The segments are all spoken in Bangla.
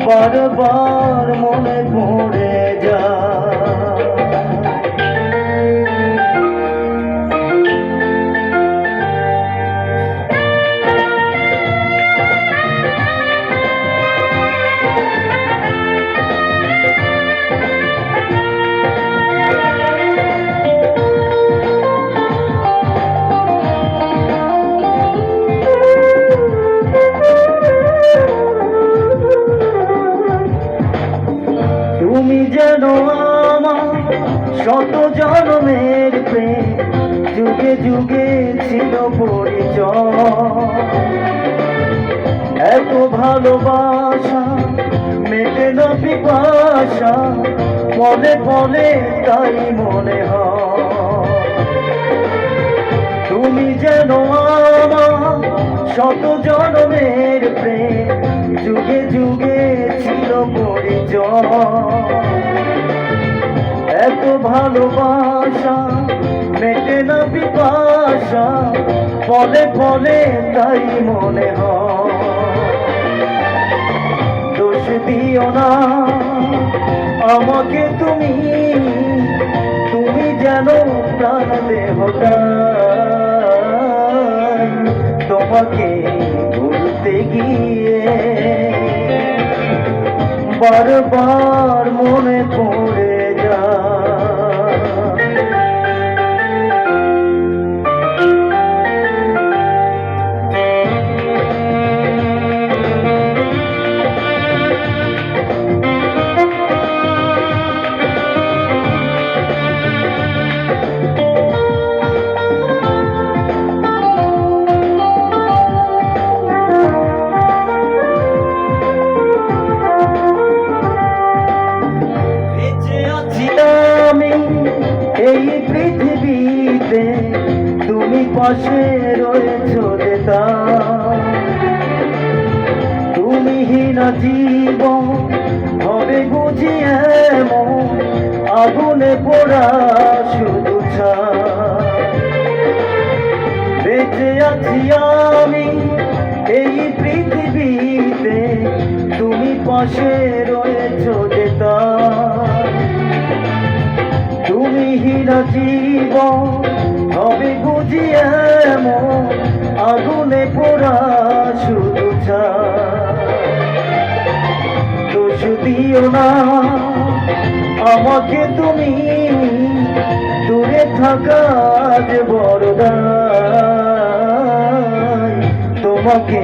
বারবার মনে পড়ে যায়। তুমি যেন আমার শত জন্মের প্রেম, যুগে যুগে ছিল পরিচয়। এত ভালোবাসা মেটে না পিপাসা, পলে পলে তাই মনে হয়। তুমি যেন আমার শত জন্মের প্রেম, যুগে যুগে ছিল পরিচয়। এত ভালোবাসা মেটে না পিপাসা, পলে পলে তাই মনে হয়। দোষ দিও না আমাকে তুমি, তুমি যেন প্রাণ দেহটা, তোমাকে ভুলতে গিয়ে বারবার মনে পড়ে যায়। এই পৃথিবীতে তুমি পাশে রয়েছো যেতা, তুমি হীনা জীবন হবে বুঝি এমন, আগুনে পোড়া শুধু বেঁচে আছি আমি এই পৃথিবীতে, তুমি পাশে রয়েছো যেতা। তুমি হীনা জীবন হবে বুঝি এমন, আগুনে পোড়া শুধু দোষ দিও না আমাকে তুমি, দূরে থাকা যে বড় দায়, তোমাকে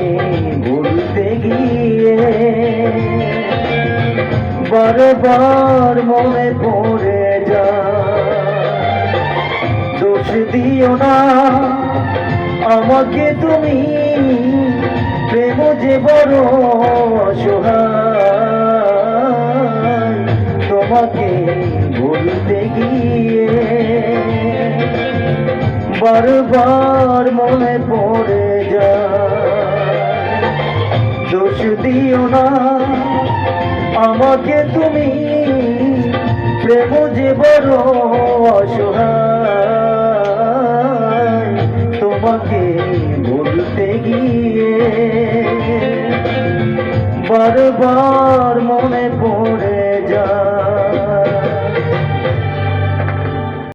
ভুলতে গিয়ে বারবার মনে পড়ে যায়। দোষ দিও না আমাকে তুমি, প্রেম যে বড় অসহায়, তোমাকে ভুলতে গিয়ে বারবার মনে পড়ে যায়। দোষ দিও না আমাকে তুমি, প্রেম যে বড় অসহায়, তোমাকে ভুলতে গিয়ে বারবার